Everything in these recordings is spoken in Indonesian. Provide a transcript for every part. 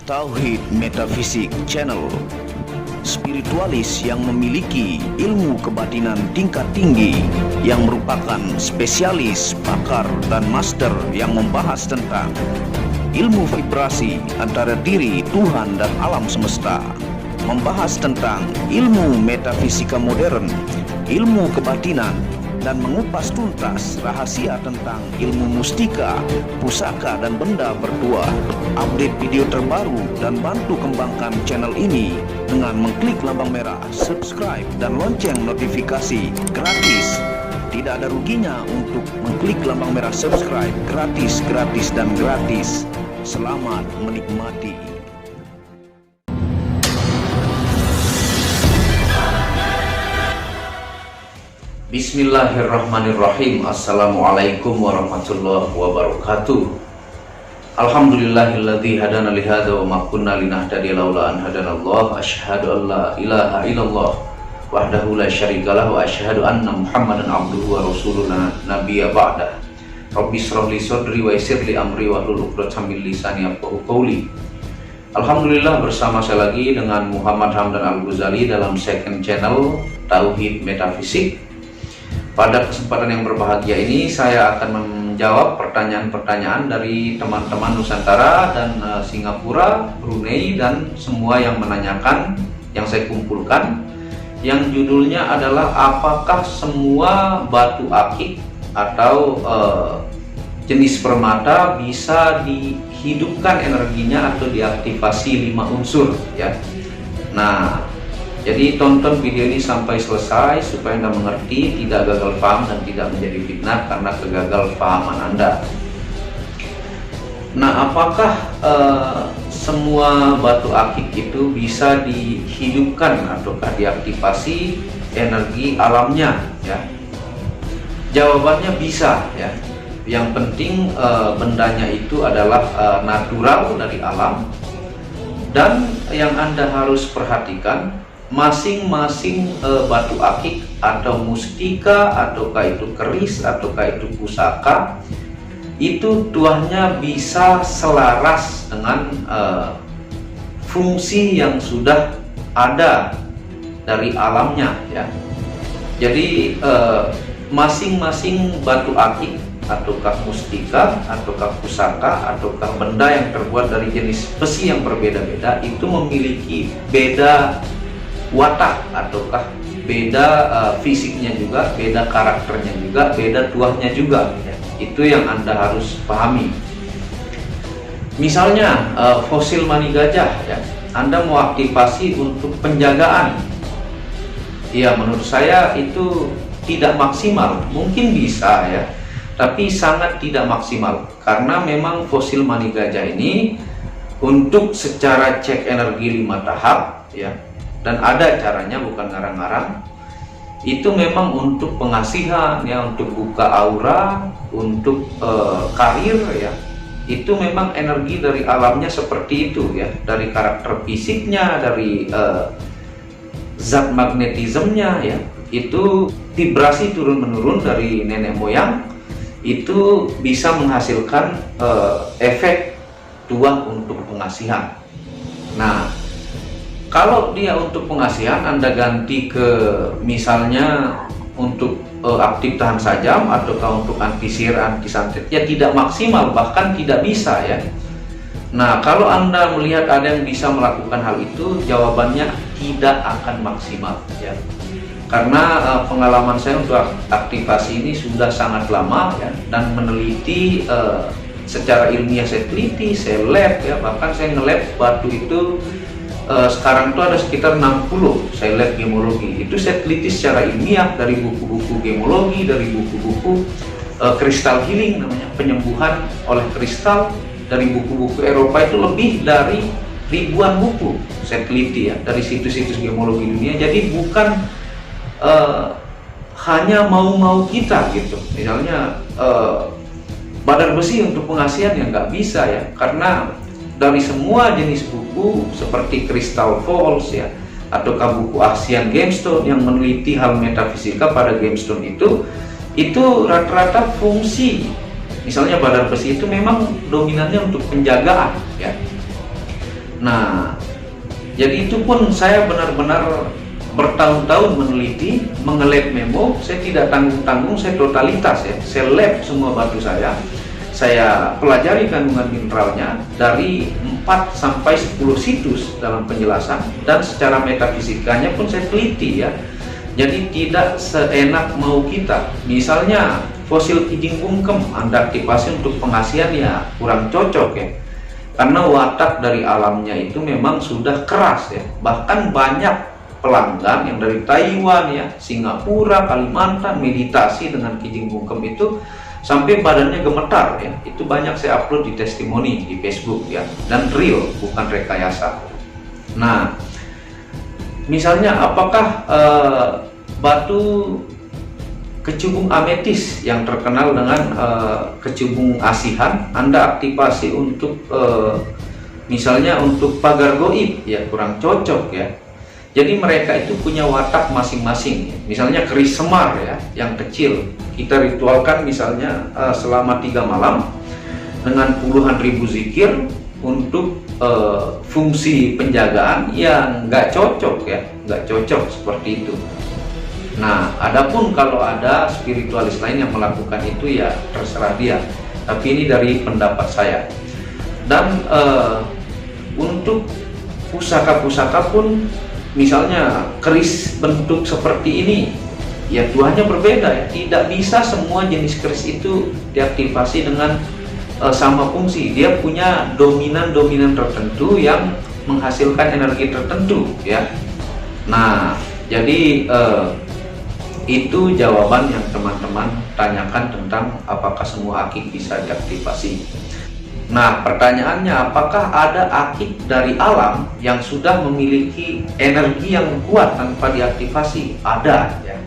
Tauhid Metafisik Channel, spiritualis yang memiliki ilmu kebatinan tingkat tinggi, yang merupakan spesialis, pakar, dan master yang membahas tentang ilmu vibrasi antara diri, Tuhan, dan alam semesta, membahas tentang ilmu metafisika modern, ilmu kebatinan, dan mengupas tuntas rahasia tentang ilmu mustika, pusaka, dan benda bertuah. Update video terbaru dan bantu kembangkan channel ini dengan mengklik lambang merah subscribe dan lonceng notifikasi gratis. Tidak ada ruginya untuk mengklik lambang merah subscribe, gratis, dan gratis. Selamat menikmati. Bismillahirrahmanirrahim. Assalamualaikum warahmatullahi wabarakatuh. Alhamdulillahilladzi hadana lihada wa ma kunna linahtadiya laula an hadanallah. Asyhadu an la ilaha illallah wahdahu la syarikalah wa asyhadu anna Muhammadan abduhu wa rasuluhu nabiyya ba'da. Rabbi shrah li sadri wa yassir li amri wa hlul 'uqdatam min lisani yafqahu qawli. Alhamdulillah, bersama saya lagi dengan Muhammad Hamdan Al-Ghazali dalam second channel Tauhid Metafisik. Pada kesempatan yang berbahagia ini saya akan menjawab pertanyaan-pertanyaan dari teman-teman Nusantara dan Singapura, Brunei, dan semua yang menanyakan yang saya kumpulkan, yang judulnya adalah apakah semua batu akik atau jenis permata bisa dihidupkan energinya atau diaktifasi 5 unsur ya. Nah, jadi tonton video ini sampai selesai supaya Anda mengerti, tidak gagal paham dan tidak menjadi fitnah karena kegagal pahaman Anda. Nah, apakah semua batu akik itu bisa dihidupkan ataukah diaktifasi energi alamnya ya? Jawabannya bisa ya. Yang penting bendanya itu adalah natural dari alam, dan yang Anda harus perhatikan, masing-masing batu akik atau mustika, ataukah itu keris, ataukah itu pusaka, itu tuahnya bisa selaras dengan fungsi yang sudah ada dari alamnya ya. Jadi masing-masing batu akik ataukah mustika, ataukah pusaka, ataukah benda yang terbuat dari jenis besi yang berbeda-beda itu memiliki beda watak, ataukah beda fisiknya juga, beda karakternya juga, beda tuahnya juga ya. Itu yang Anda harus pahami. Misalnya fosil mani gajah ya, Anda mau aktifasi untuk penjagaan ya, menurut saya itu tidak maksimal. Mungkin bisa ya, tapi sangat tidak maksimal, karena memang fosil mani gajah ini untuk secara cek energi 5 tahap ya, dan ada caranya, bukan ngarang-ngarang. Itu memang untuk pengasihan ya, untuk buka aura, untuk karir ya. Itu memang energi dari alamnya seperti itu ya, dari karakter fisiknya, dari zat magnetismenya ya. Itu vibrasi turun-menurun dari nenek moyang, itu bisa menghasilkan efek tuah untuk pengasihan. Nah, kalau dia untuk pengasihan, Anda ganti ke misalnya untuk aktif tahan sajam ataukah untuk anti sihir, anti santet, ya tidak maksimal, bahkan tidak bisa ya. Nah, kalau Anda melihat ada yang bisa melakukan hal itu, jawabannya tidak akan maksimal ya. Karena pengalaman saya untuk aktivasi ini sudah sangat lama ya, dan meneliti secara ilmiah, saya teliti, saya lab ya, bahkan saya nge-lab batu itu. Sekarang itu ada sekitar 60 saya lab gemologi. Itu saya teliti secara ilmiah dari buku-buku gemologi, dari buku-buku kristal healing, namanya penyembuhan oleh kristal, dari buku-buku Eropa. Itu lebih dari ribuan buku saya teliti ya, dari situs-situs gemologi dunia. Jadi bukan hanya mau-mau kita gitu. Misalnya badar besi untuk pengasihan ya nggak bisa ya, karena dari semua jenis buku seperti Crystal Falls ya, ataukah buku Asian Gemstone yang meneliti hal metafisika pada gemstone itu rata-rata fungsi. Misalnya badar besi itu memang dominannya untuk penjagaan ya. Nah, jadi itu pun saya benar-benar bertahun-tahun meneliti, mengelab memo. Saya tidak tanggung-tanggung, saya totalitas ya. Saya lab semua batu saya pelajari kandungan mineralnya dari 4 sampai 10 situs dalam penjelasan, dan secara metafisikanya pun saya teliti ya. Jadi tidak seenak mau kita. Misalnya fosil kijing bungkem Anda aktifasi untuk pengasihan, ya kurang cocok ya. Karena watak dari alamnya itu memang sudah keras ya. Bahkan banyak pelanggan yang dari Taiwan ya, Singapura, Kalimantan meditasi dengan kijing bungkem itu sampai badannya gemetar ya. Itu banyak saya upload di testimoni di Facebook ya, dan real, bukan rekayasa. Nah, misalnya apakah batu kecubung ametis yang terkenal dengan kecubung asihan Anda aktifasi untuk misalnya untuk pagar goib, ya kurang cocok ya. Jadi mereka itu punya watak masing-masing. Misalnya keris semar ya, yang kecil kita ritualkan misalnya selama 3 malam dengan puluhan ribu zikir untuk fungsi penjagaan, yang nggak cocok ya, nggak cocok seperti itu. Nah, adapun kalau ada spiritualis lain yang melakukan itu ya terserah dia. Tapi ini dari pendapat saya. Dan untuk pusaka-pusaka pun, misalnya keris bentuk seperti ini, ya tuhannya berbeda ya. Tidak bisa semua jenis keris itu diaktifasi dengan sama fungsi. Dia punya dominan-dominan tertentu yang menghasilkan energi tertentu ya. Nah, jadi itu jawaban yang teman-teman tanyakan tentang apakah semua akik bisa diaktifasi. Nah, pertanyaannya, apakah ada akik dari alam yang sudah memiliki energi yang kuat tanpa diaktifasi? Ada ya.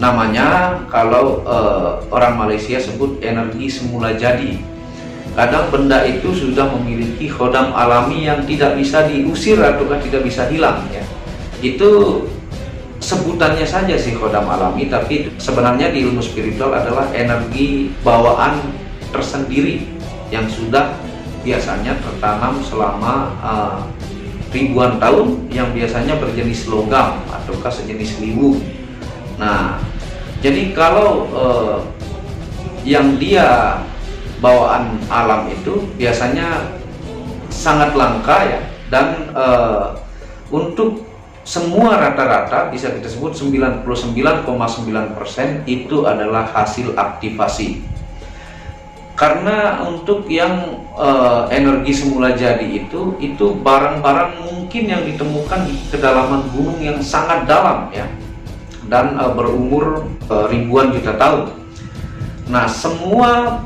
Namanya kalau orang Malaysia sebut energi semula jadi. Kadang benda itu sudah memiliki khodam alami yang tidak bisa diusir atau tidak bisa hilang ya. Itu sebutannya saja sih khodam alami, tapi sebenarnya di ilmu spiritual adalah energi bawaan tersendiri yang sudah biasanya tertanam selama ribuan tahun, yang biasanya berjenis logam ataukah sejenis liwu. Nah, jadi kalau yang dia bawaan alam itu biasanya sangat langka ya, dan untuk semua rata-rata bisa kita sebut 99,9% itu adalah hasil aktivasi. Karena untuk yang energi semula jadi itu barang-barang mungkin yang ditemukan di kedalaman gunung yang sangat dalam ya, dan berumur ribuan juta tahun. Nah, semua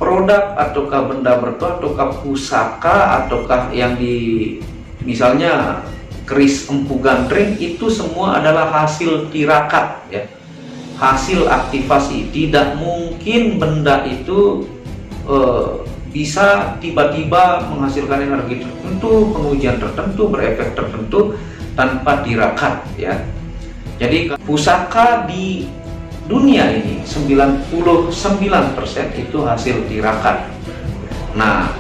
produk ataukah benda bertuah ataukah pusaka ataukah yang di misalnya keris empu gandring, itu semua adalah hasil tirakat ya, hasil aktivasi. Tidak mungkin benda itu bisa tiba-tiba menghasilkan energi tertentu, pengujian tertentu, berefek tertentu tanpa tirakat ya. Jadi pusaka di dunia ini 99% itu hasil tirakat. Nah,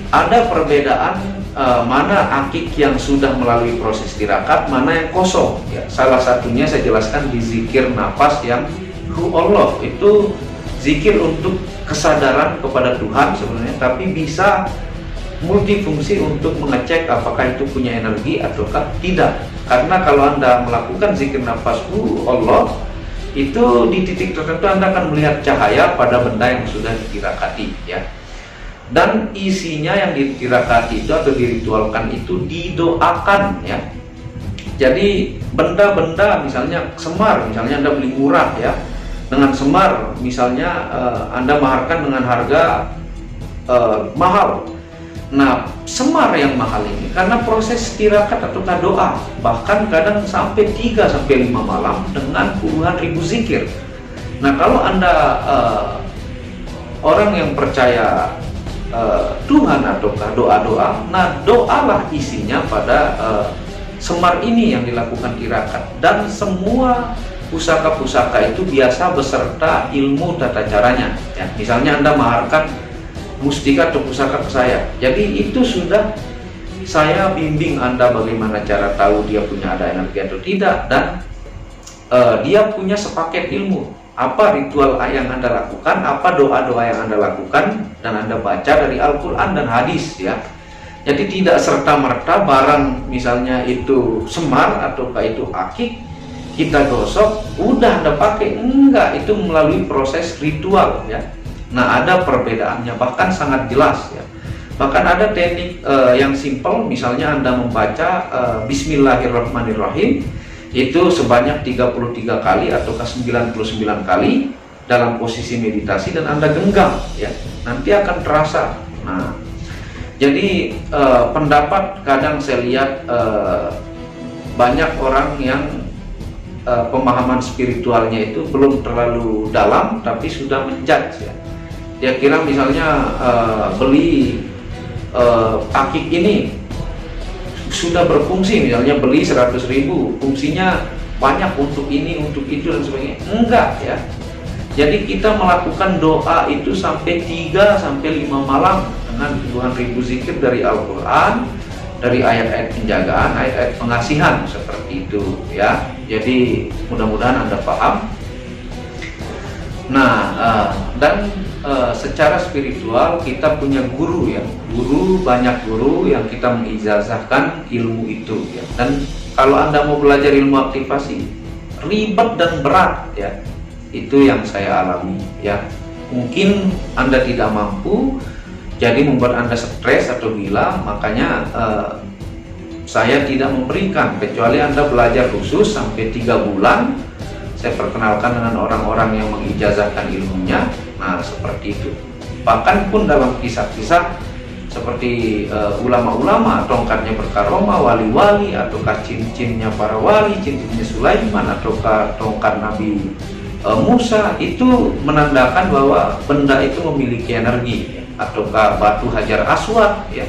ada perbedaan mana akik yang sudah melalui proses tirakat, mana yang kosong ya. Salah satunya saya jelaskan di zikir nafas yang Hu Allah. Itu zikir untuk kesadaran kepada Tuhan sebenarnya, tapi bisa multifungsi untuk mengecek apakah itu punya energi ataukah tidak. Karena kalau Anda melakukan zikir nafas Hu Allah, itu di titik tertentu Anda akan melihat cahaya pada benda yang sudah ditirakati ya. Dan isinya yang ditirakati itu atau diritualkan itu didoakan ya. Jadi benda-benda misalnya semar, misalnya Anda beli murah ya, dengan semar misalnya Anda maharkan dengan harga mahal. Nah, semar yang mahal ini karena proses tirakat atau doa, bahkan kadang sampai 3-5 malam dengan puluhan ribu zikir. Nah, kalau Anda orang yang percaya Tuhan ataukah doa-doa, nah doalah isinya pada semar ini yang dilakukan tirakat. Dan semua pusaka-pusaka itu biasa beserta ilmu tata caranya ya. Misalnya Anda maharkan mustika atau pusaka ke saya, jadi itu sudah saya bimbing Anda bagaimana cara tahu dia punya ada energi atau tidak, dan dia punya sepaket ilmu. Apa ritual yang Anda lakukan, apa doa-doa yang Anda lakukan, dan Anda baca dari Al-Quran dan hadis ya. Jadi tidak serta-merta barang misalnya itu semar ataukah itu akik, kita gosok, udah Anda pakai. Enggak, itu melalui proses ritual ya. Nah, ada perbedaannya, bahkan sangat jelas ya. Bahkan ada teknik yang simpel, misalnya Anda membaca Bismillahirrahmanirrahim itu sebanyak 33 kali ataukah 99 kali dalam posisi meditasi, dan Anda genggam ya. Nanti akan terasa. Nah, jadi pendapat kadang saya lihat banyak orang yang pemahaman spiritualnya itu belum terlalu dalam, tapi sudah menjudge ya. Dia kira misalnya beli akik ini sudah berfungsi, misalnya beli 100.000, fungsinya banyak untuk ini, untuk itu dan sebagainya. Enggak ya. Jadi kita melakukan doa itu sampai 3-5 malam dengan puluhan ribu zikir dari Al-Quran, dari ayat-ayat penjagaan, ayat-ayat pengasihan seperti itu ya. Jadi mudah-mudahan Anda paham. Nah, dan secara spiritual kita punya guru ya, banyak guru yang kita mengijazahkan ilmu itu ya. Dan kalau Anda mau belajar ilmu aktivasi, ribet dan berat ya, itu yang saya alami ya. Mungkin Anda tidak mampu, jadi membuat Anda stres atau gila, makanya saya tidak memberikan, kecuali Anda belajar khusus sampai 3 bulan. Saya perkenalkan dengan orang-orang yang mengijazahkan ilmunya. Nah, seperti itu. Bahkan pun dalam kisah-kisah seperti ulama-ulama, tongkatnya berkaromah, wali-wali, ataukah cincin-cincinnya para wali, cincinnya Sulaiman, ataukah tongkat Nabi Musa, itu menandakan bahwa benda itu memiliki energi, ataukah batu Hajar Aswad ya.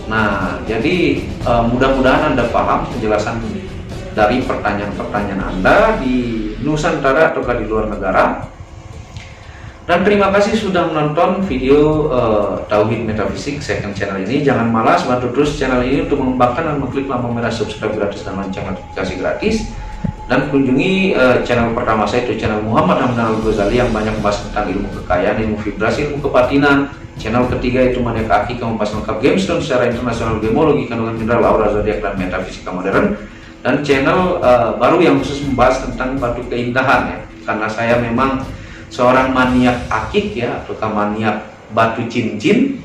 Nah, jadi mudah-mudahan Anda paham penjelasan dari pertanyaan-pertanyaan Anda di Nusantara ataukah di luar negara. Dan terima kasih sudah menonton video Tauhid Metafisik second channel ini. Jangan malas, bantu terus channel ini untuk mengembangkan dan mengklik lampu merah subscribe gratis dan lonceng notifikasi gratis. Dan kunjungi channel pertama saya, itu channel Muhammad Hamdan Al-Ghazali, yang banyak membahas tentang ilmu kekayaan, ilmu vibrasi, ilmu kebatinan. Channel ketiga itu Maniak Aki, membahas lengkap gamestone secara internasional, gemologi, kandungan mineral, aura zodiak, dan metafisika modern. Dan channel baru yang khusus membahas tentang batu keindahan ya, karena saya memang seorang maniak akik ya, atau maniak batu cincin.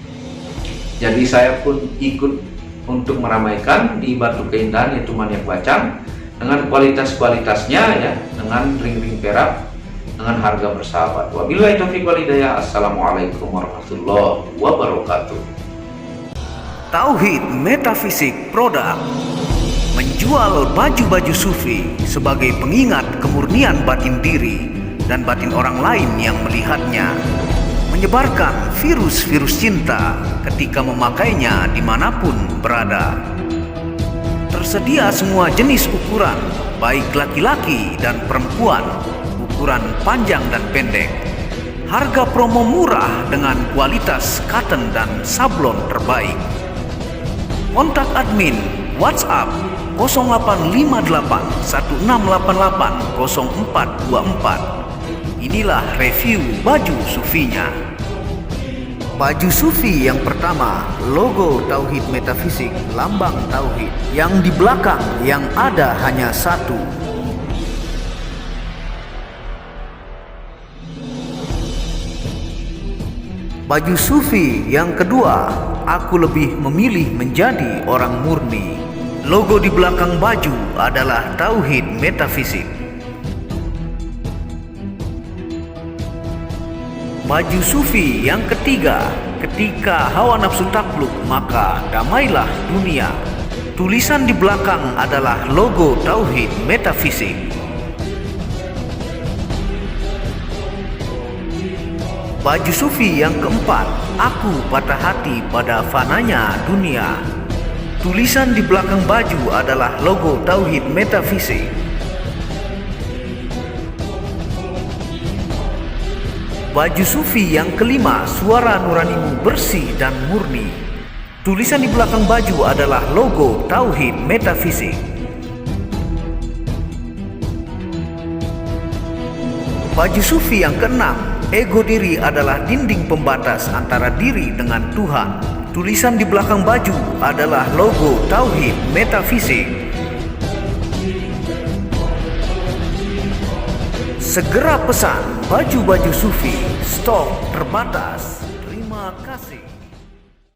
Jadi saya pun ikut untuk meramaikan di batu keindahan, yaitu maniak bacang, dengan kualitas-kualitasnya ya, dengan ring-ring perak, dengan harga bersahabat. Wabillahi taufiq wal hidayah. Assalamualaikum warahmatullahi wabarakatuh. Tauhid Metafisik Produk menjual baju-baju sufi sebagai pengingat kemurnian batin diri dan batin orang lain yang melihatnya, menyebarkan virus-virus cinta ketika memakainya dimanapun berada. Tersedia semua jenis ukuran, baik laki-laki dan perempuan, ukuran panjang dan pendek. Harga promo murah dengan kualitas cotton dan sablon terbaik. Kontak admin WhatsApp 0858 1688 0424. Inilah review baju sufinya. Baju sufi yang pertama, logo Tauhid Metafisik, lambang Tauhid. Yang di belakang yang ada hanya satu. Baju sufi yang kedua, aku lebih memilih menjadi orang murni. Logo di belakang baju adalah Tauhid Metafisik. Baju sufi yang ketiga, ketika hawa nafsu takluk maka damailah dunia. Tulisan di belakang adalah logo Tauhid Metafisik. Baju sufi yang keempat, aku patah hati pada fananya dunia. Tulisan di belakang baju adalah logo Tauhid Metafisik. Baju sufi yang kelima, suara nuranimu bersih dan murni. Tulisan di belakang baju adalah logo Tauhid Metafisik. Baju sufi yang keenam, ego diri adalah dinding pembatas antara diri dengan Tuhan. Tulisan di belakang baju adalah logo Tauhid Metafisik. Segera pesan baju-baju sufi, stok terbatas. Terima kasih.